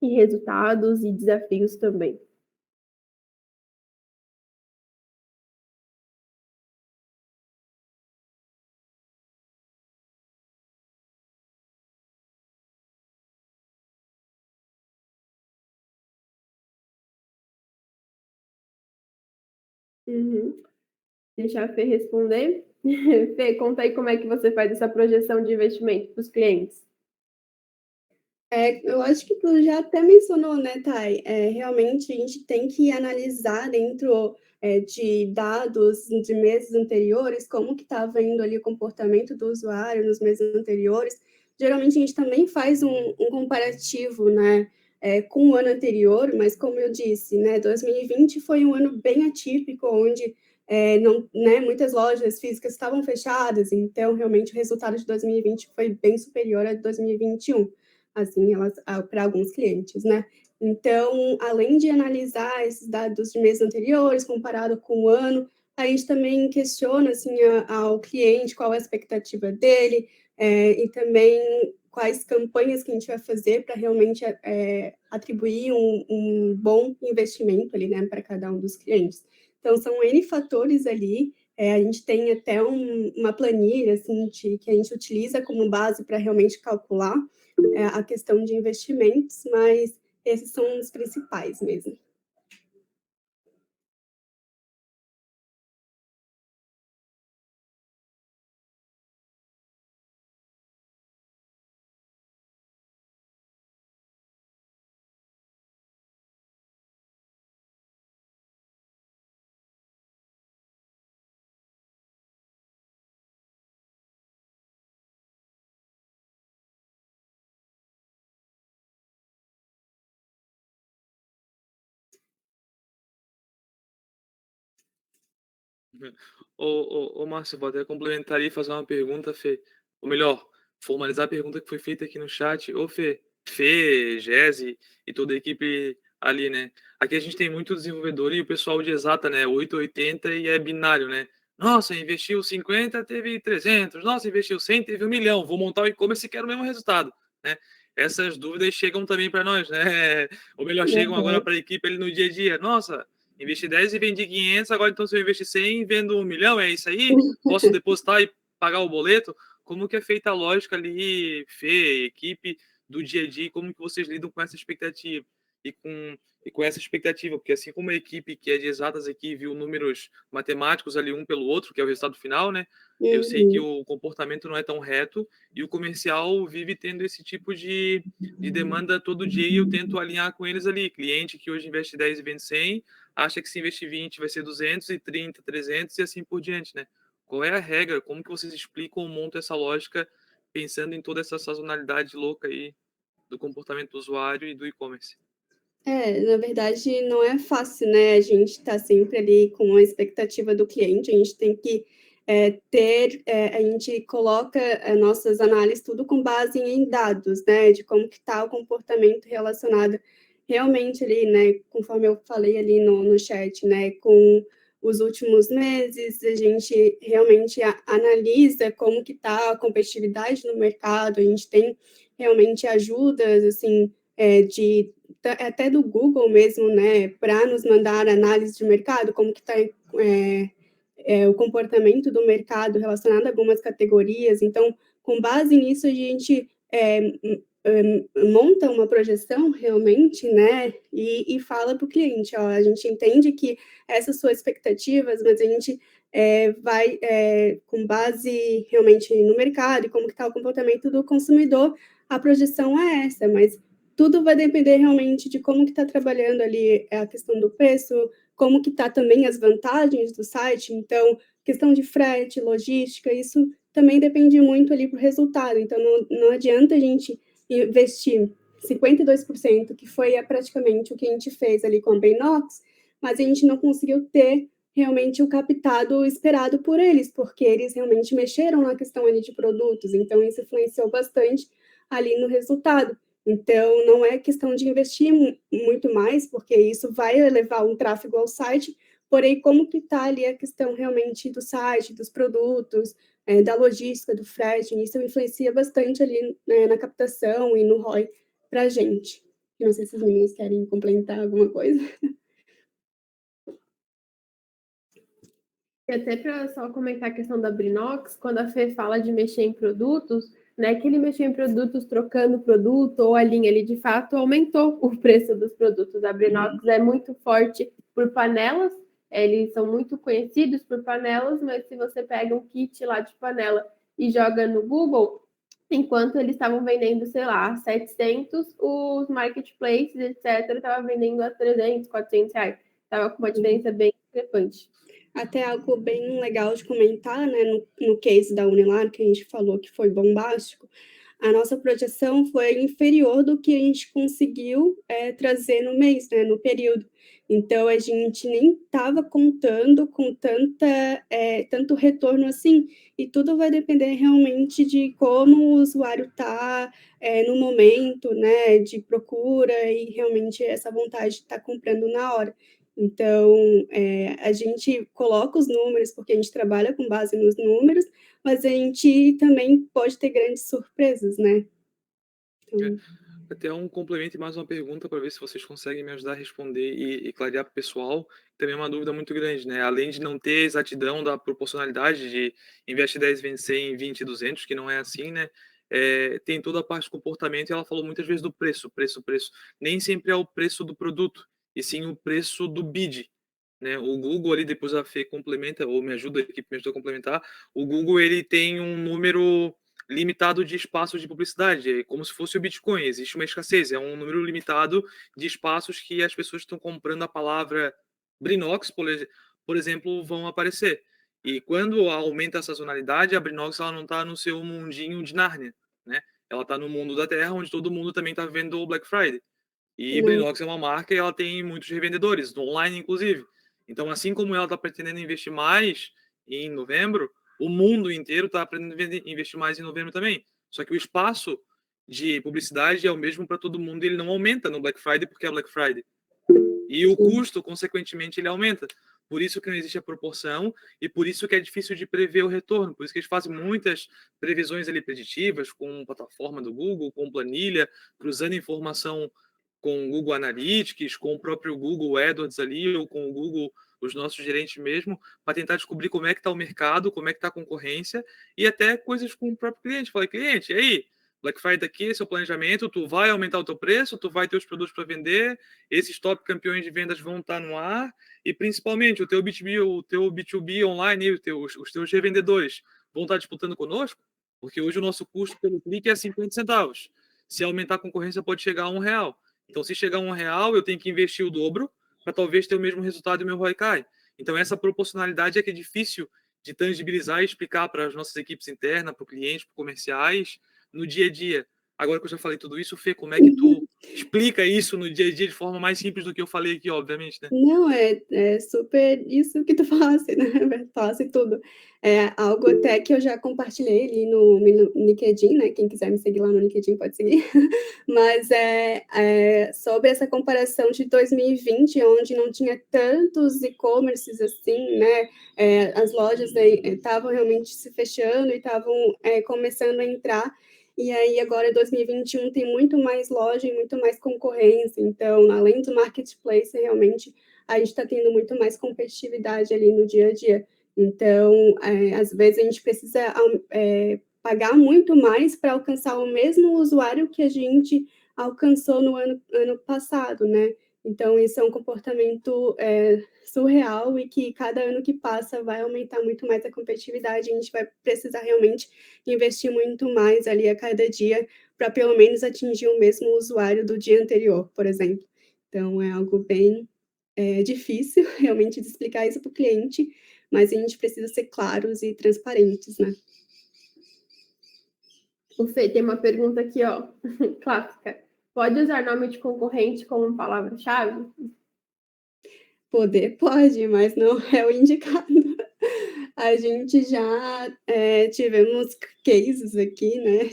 resultados e desafios também. Uhum. Deixar a Fê responder. Fê, conta aí como é que você faz essa projeção de investimento para os clientes. Eu acho que tu já até mencionou, né, Thay? Realmente a gente tem que analisar dentro de dados de meses anteriores, como que estava indo ali o comportamento do usuário nos meses anteriores. Geralmente a gente também faz um comparativo, né, com o ano anterior, mas como eu disse, né, 2020 foi um ano bem atípico, onde não, né, muitas lojas físicas estavam fechadas, então realmente o resultado de 2020 foi bem superior a de 2021. Assim, para alguns clientes, né? Então, além de analisar esses dados de meses anteriores, comparado com o ano, a gente também questiona, assim, ao cliente qual é a expectativa dele, e também quais campanhas que a gente vai fazer para realmente atribuir um bom investimento ali, né, para cada um dos clientes. Então, são N fatores ali, a gente tem até uma planilha, assim, que a gente utiliza como base para realmente calcular a questão de investimentos, mas esses são os principais mesmo. Ô, Márcio, vou até complementar e fazer uma pergunta, Fê. Ou melhor, formalizar a pergunta que foi feita aqui no chat. Ô, Fê, Jesse e toda a equipe ali, né? Aqui a gente tem muito desenvolvedor e o pessoal de exata, né? 880 e é binário, né? Nossa, investiu 50, teve 300. Nossa, investiu 100, teve 1 milhão. Vou montar o e-commerce e quero o mesmo resultado, né? Essas dúvidas chegam também para nós, né? Ou melhor, chegam agora para a equipe ali no dia a dia. Nossa, investi 10 e vendi 500, agora então se eu investir 100 e vendo 1 milhão, é isso aí? Posso depositar e pagar o boleto? Como que é feita a lógica ali, Fê, equipe, do dia a dia, como que vocês lidam com essa expectativa? E com essa expectativa, porque assim como a equipe que é de exatas aqui viu números matemáticos ali um pelo outro, que é o resultado final, né? Eu sei que o comportamento não é tão reto e o comercial vive tendo esse tipo de demanda todo dia e eu tento alinhar com eles ali. Cliente que hoje investe 10 e vende 100, acha que se investir 20 vai ser 200 e 30, 300 e assim por diante, né? Qual é a regra? Como que vocês explicam ou montam essa lógica pensando em toda essa sazonalidade louca aí do comportamento do usuário e do e-commerce? Na verdade, não é fácil, né? A gente está sempre ali com a expectativa do cliente, a gente tem que a gente coloca nossas análises tudo com base em dados, né? De como que está o comportamento relacionado realmente ali, né? Conforme eu falei ali no chat, né? Com os últimos meses, a gente realmente analisa como que está a competitividade no mercado, a gente tem realmente ajudas, assim, até do Google mesmo, né, para nos mandar análise de mercado, como que está o comportamento do mercado relacionado a algumas categorias. Então, com base nisso, a gente monta uma projeção realmente, né, e fala para o cliente, ó, a gente entende que essas suas expectativas, mas a gente vai, com base realmente no mercado e como que está o comportamento do consumidor, a projeção é essa, mas tudo vai depender realmente de como que está trabalhando ali a questão do preço, como que está também as vantagens do site, então, questão de frete, logística, isso também depende muito ali para o resultado, então não adianta a gente investir 52%, que foi praticamente o que a gente fez ali com a Binox, mas a gente não conseguiu ter realmente o captado esperado por eles, porque eles realmente mexeram na questão ali de produtos, então isso influenciou bastante ali no resultado. Então, não é questão de investir muito mais, porque isso vai levar um tráfego ao site, porém, como que está ali a questão realmente do site, dos produtos, da logística, do frete, isso influencia bastante ali, né, na captação e no ROI para a gente. Não sei se os meninos querem complementar alguma coisa. E até para só comentar a questão da Brinox, quando a Fê fala de mexer em produtos, não é que ele mexeu em produtos trocando produto ou a linha, ele de fato aumentou o preço dos produtos. A Brinox é muito forte por panelas, eles são muito conhecidos por panelas, mas se você pega um kit lá de panela e joga no Google, enquanto eles estavam vendendo, sei lá, 700, os marketplaces, etc., estavam vendendo a 300, 400 reais. Estava com uma diferença bem discrepante. Até algo bem legal de comentar, né, no case da Unilar, que a gente falou que foi bombástico, a nossa projeção foi inferior do que a gente conseguiu trazer no mês, né, no período. Então, a gente nem estava contando com tanto retorno assim, e tudo vai depender realmente de como o usuário está no momento, né, de procura e realmente essa vontade de estar comprando na hora. Então, a gente coloca os números, porque a gente trabalha com base nos números, mas a gente também pode ter grandes surpresas, né? Então... Até um complemento e mais uma pergunta para ver se vocês conseguem me ajudar a responder e clarear para o pessoal. Também é uma dúvida muito grande, né? Além de não ter exatidão da proporcionalidade de investe 10, vende 100, 20, 200, que não é assim, né? Tem toda a parte de comportamento e ela falou muitas vezes do preço. Nem sempre é o preço do produto, e sim o preço do bid, né? O Google ali, depois a Fê complementa, ou me ajuda, a equipe me ajuda a complementar, o Google ele tem um número limitado de espaços de publicidade, é como se fosse o Bitcoin, existe uma escassez, é um número limitado de espaços que as pessoas estão comprando a palavra Brinox, por exemplo, vão aparecer. E quando aumenta a sazonalidade, a Brinox ela não está no seu mundinho de Nárnia, né? Ela está no mundo da Terra, onde todo mundo também está vendo o Black Friday. E Brinox é uma marca e ela tem muitos revendedores, online inclusive. Então, assim como ela está pretendendo investir mais em novembro, o mundo inteiro está aprendendo a investir mais em novembro também. Só que o espaço de publicidade é o mesmo para todo mundo e ele não aumenta no Black Friday porque é Black Friday. E o custo, consequentemente, ele aumenta. Por isso que não existe a proporção e por isso que é difícil de prever o retorno. Por isso que eles fazem muitas previsões ali preditivas com plataforma do Google, com planilha, cruzando informação com o Google Analytics, com o próprio Google AdWords ali, ou com o Google, os nossos gerentes mesmo, para tentar descobrir como é que está o mercado, como é que está a concorrência, e até coisas com o próprio cliente. Falei, cliente, e aí? Black Friday aqui, esse é o planejamento, tu vai aumentar o teu preço, tu vai ter os produtos para vender, esses top campeões de vendas vão estar no ar, e principalmente o teu B2B online, os teus revendedores vão estar disputando conosco, porque hoje o nosso custo pelo clique é 50 centavos. Se aumentar a concorrência, pode chegar a R$1. Então, se chegar a R$1, eu tenho que investir o dobro para talvez ter o mesmo resultado e o meu ROI cai. Então, essa proporcionalidade é que é difícil de tangibilizar e explicar para as nossas equipes internas, para o cliente, para comerciais, no dia a dia. Agora que eu já falei tudo isso, Fê, como é que tu explica isso no dia a dia de forma mais simples do que eu falei aqui, obviamente, né? Não, é super isso que tu falasse, né? Falasse tudo. É algo até que eu já compartilhei ali no LinkedIn, né? Quem quiser me seguir lá no LinkedIn pode seguir. Mas sobre essa comparação de 2020, onde não tinha tantos e-commerces assim, né? As lojas estavam realmente se fechando e estavam começando a entrar. E aí, agora, 2021, tem muito mais loja e muito mais concorrência. Então, além do marketplace, realmente, a gente está tendo muito mais competitividade ali no dia a dia. Então, às vezes, a gente precisa pagar muito mais para alcançar o mesmo usuário que a gente alcançou no ano passado, né? Então, isso é um comportamento surreal e que cada ano que passa vai aumentar muito mais a competitividade. A gente vai precisar realmente investir muito mais ali a cada dia para pelo menos atingir o mesmo usuário do dia anterior, por exemplo. Então, é algo bem difícil realmente de explicar isso para o cliente, mas a gente precisa ser claros e transparentes, né? O Fê tem uma pergunta aqui, ó, clássica. Pode usar nome de concorrente como palavra-chave? Poder pode, mas não é o indicado. A gente já tivemos cases aqui, né,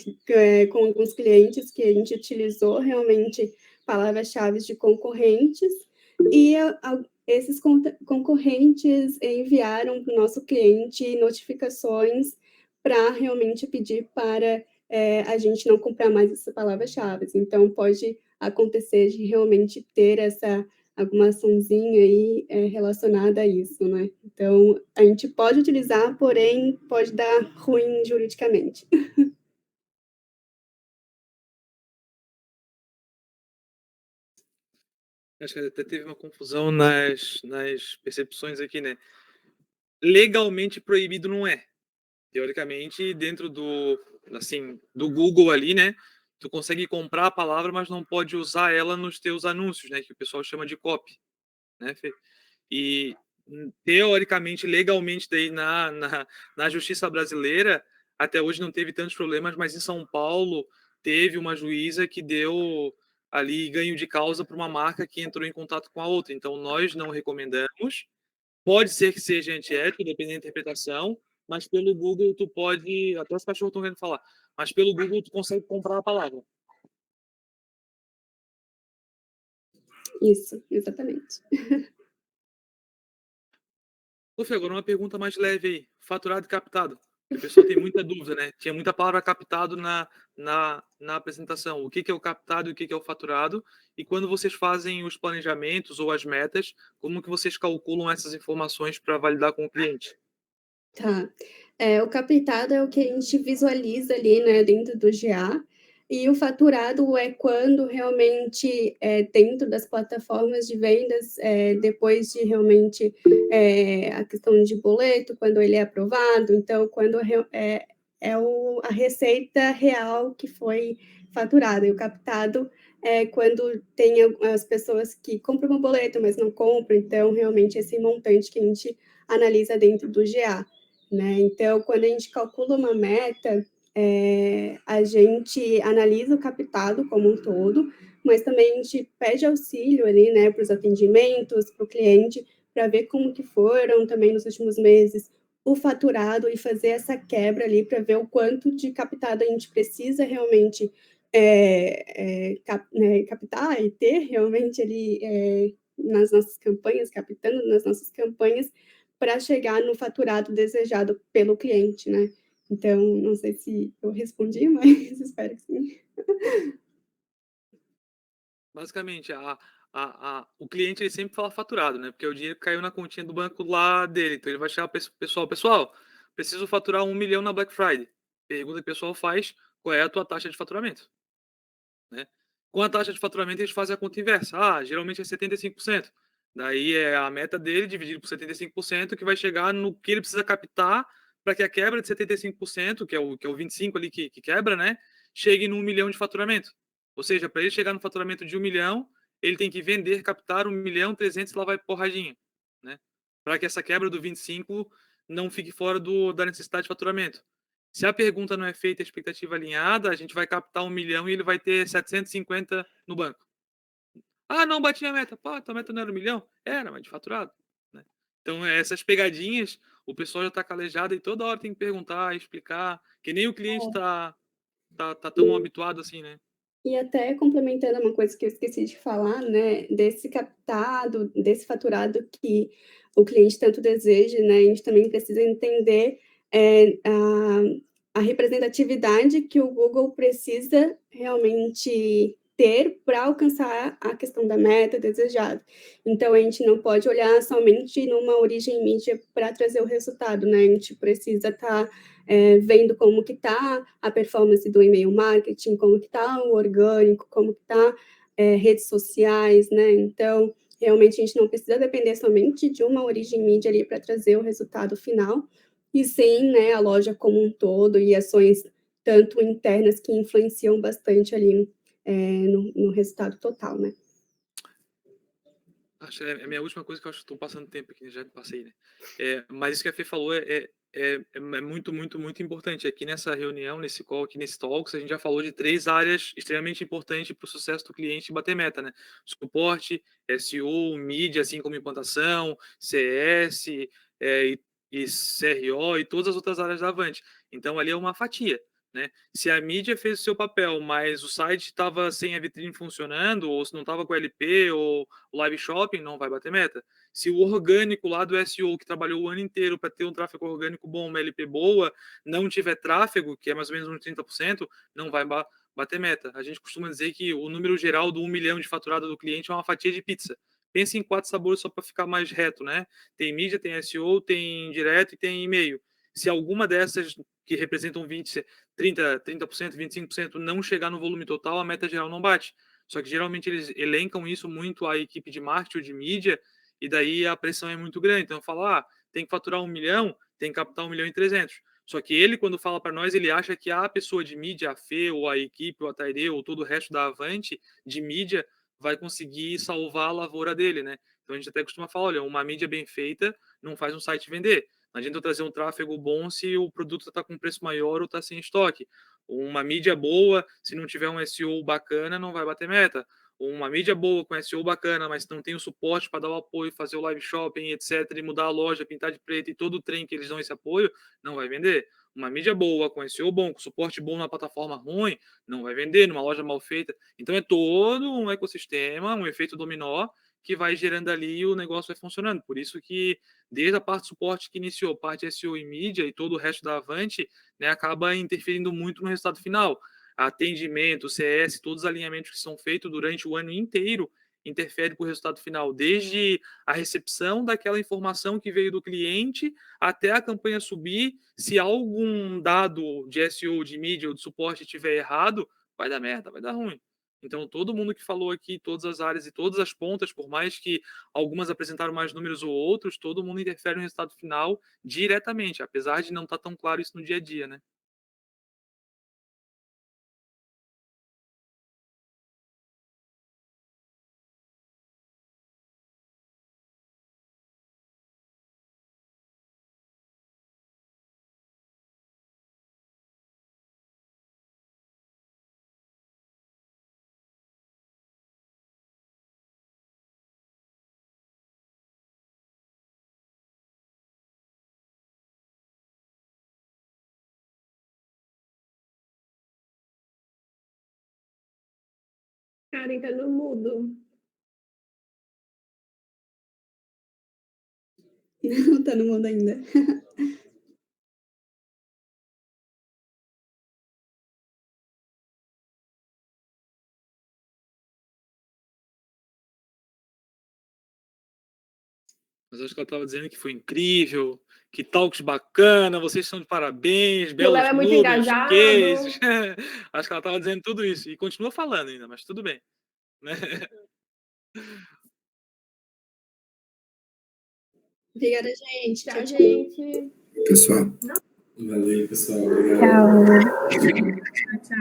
com alguns clientes que a gente utilizou realmente palavras-chave de concorrentes e esses concorrentes enviaram para o nosso cliente notificações para realmente pedir para a gente não comprar mais essas palavras-chave. Então, pode acontecer de realmente ter alguma açãozinha aí relacionada a isso, né? Então, a gente pode utilizar, porém, pode dar ruim juridicamente. Acho que até teve uma confusão nas percepções aqui, né? Legalmente proibido não é. Teoricamente, dentro do Google ali, né? Tu consegue comprar a palavra, mas não pode usar ela nos teus anúncios, né? Que o pessoal chama de copy, né, Fê? E teoricamente, legalmente, daí na justiça brasileira, até hoje não teve tantos problemas, mas em São Paulo teve uma juíza que deu ali ganho de causa para uma marca que entrou em contato com a outra. Então, nós não recomendamos. Pode ser que seja antiético, dependendo da interpretação, mas pelo Google tu pode, até os cachorros estão querendo falar, mas pelo Google tu consegue comprar a palavra. Isso, exatamente. Ô, Fê, agora uma pergunta mais leve aí. Faturado e captado. A pessoa tem muita dúvida, né? Tinha muita palavra captado na apresentação. O que é o captado e o que é o faturado? E quando vocês fazem os planejamentos ou as metas, como que vocês calculam essas informações para validar com o cliente? Tá. O captado é o que a gente visualiza ali, né, dentro do GA, e o faturado é quando realmente, dentro das plataformas de vendas, depois de realmente a questão de boleto, quando ele é aprovado, então, quando a receita real que foi faturada, e o captado é quando tem as pessoas que compram o boleto, mas não compram, então, realmente, esse montante que a gente analisa dentro do GA. Né? Então, quando a gente calcula uma meta, a gente analisa o captado como um todo, mas também a gente pede auxílio ali, né, para os atendimentos, para o cliente, para ver como que foram também nos últimos meses o faturado e fazer essa quebra ali para ver o quanto de captado a gente precisa realmente captar e ter realmente ali nas nossas campanhas, captando nas nossas campanhas, para chegar no faturado desejado pelo cliente, né? Então, não sei se eu respondi, mas espero que sim. Basicamente, o cliente ele sempre fala faturado, né? Porque o dinheiro caiu na continha do banco lá dele. Então ele vai chegar para o pessoal, preciso faturar 1 milhão na Black Friday. Pergunta que o pessoal faz, qual é a tua taxa de faturamento? Né? Com a taxa de faturamento, eles fazem a conta inversa. Geralmente é 75%. Daí é a meta dele dividido por 75%, que vai chegar no que ele precisa captar para que a quebra de 75%, que é o 25% ali que quebra, né? Chegue no 1 milhão de faturamento. Ou seja, para ele chegar no faturamento de 1 milhão, ele tem que vender, captar 1.300.000 e lá vai porradinha. Né? Para que essa quebra do 25% não fique fora da necessidade de faturamento. Se a pergunta não é feita, a expectativa alinhada, a gente vai captar 1 milhão e ele vai ter 750 no banco. Não bati a meta. Pô, tua meta não era 1 milhão? Era, mas de faturado. Né? Então, essas pegadinhas, o pessoal já está calejado e toda hora tem que perguntar, explicar, que nem o cliente está tão habituado assim, né? E até complementando uma coisa que eu esqueci de falar, né, desse captado, desse faturado que o cliente tanto deseja, né, a gente também precisa entender a representatividade que o Google precisa realmente ter para alcançar a questão da meta desejada. Então, a gente não pode olhar somente numa origem mídia para trazer o resultado, né? A gente precisa estar vendo como que está a performance do e-mail marketing, como que está o orgânico, como que está redes sociais, né? Então, realmente, a gente não precisa depender somente de uma origem mídia ali para trazer o resultado final, e sim, né, a loja como um todo e ações tanto internas que influenciam bastante ali no resultado total, né? Acho que é a minha última coisa que eu acho que estou passando tempo aqui, já passei, né? Mas isso que a Fê falou é muito, muito, muito importante. Aqui nessa reunião, nesse call, aqui nesse Talks, a gente já falou de 3 áreas extremamente importantes para o sucesso do cliente bater meta, né? Suporte, SEO, mídia, assim como implantação, CS, e CRO e todas as outras áreas da Avante. Então, ali é uma fatia. Né? Se a mídia fez o seu papel, mas o site estava sem a vitrine funcionando, ou se não estava com LP ou o live shopping, não vai bater meta. Se o orgânico lá do SEO, que trabalhou o ano inteiro para ter um tráfego orgânico bom, uma LP boa, não tiver tráfego, que é mais ou menos uns 30%, não vai bater meta. A gente costuma dizer que o número geral do 1 milhão de faturado do cliente é uma fatia de pizza. Pense em 4 sabores só para ficar mais reto, né? Tem mídia, tem SEO, tem direto e tem e-mail. Se alguma dessas que representam 30%, 25% não chegar no volume total, a meta geral não bate. Só que geralmente eles elencam isso muito à equipe de marketing ou de mídia, e daí a pressão é muito grande. Então, fala, tem que faturar 1 milhão, tem que captar 1 milhão e 300. Só que ele, quando fala para nós, ele acha que a pessoa de mídia, a Fê, ou a equipe, ou a Taide, ou todo o resto da Avante de mídia, vai conseguir salvar a lavoura dele, né? Então a gente até costuma falar, olha, uma mídia bem feita não faz um site vender. Não adianta eu trazer um tráfego bom se o produto está com preço maior ou está sem estoque. Uma mídia boa, se não tiver um SEO bacana, não vai bater meta. Uma mídia boa com SEO bacana, mas não tem o suporte para dar o apoio, fazer o live shopping, etc., e mudar a loja, pintar de preto e todo o trem que eles dão esse apoio, não vai vender. Uma mídia boa, com SEO bom, com suporte bom na plataforma ruim, não vai vender, numa loja mal feita. Então é todo um ecossistema, um efeito dominó, que vai gerando ali e o negócio vai funcionando. Por isso que, desde a parte de suporte que iniciou, parte SEO e mídia e todo o resto da Avante, né, acaba interferindo muito no resultado final. Atendimento, CS, todos os alinhamentos que são feitos durante o ano inteiro interfere para o resultado final, desde a recepção daquela informação que veio do cliente até a campanha subir. Se algum dado de SEO, de mídia ou de suporte estiver errado, vai dar merda, vai dar ruim. Então, todo mundo que falou aqui, todas as áreas e todas as pontas, por mais que algumas apresentaram mais números ou outros, todo mundo interfere no resultado final diretamente, apesar de não estar tão claro isso no dia a dia, né? Karen tá no mudo. Não, tá no mundo ainda. Mas acho que ela estava dizendo que foi incrível, que talks bacana, vocês são de parabéns, Que o Léo belos é muito números, engajado. cases. Acho que ela estava dizendo tudo isso. E continua falando ainda, mas tudo bem. Né? Obrigada, gente. Tchau, Tchau, tchau. gente. Pessoal, valeu, pessoal. Obrigado. Tchau. Tchau, tchau.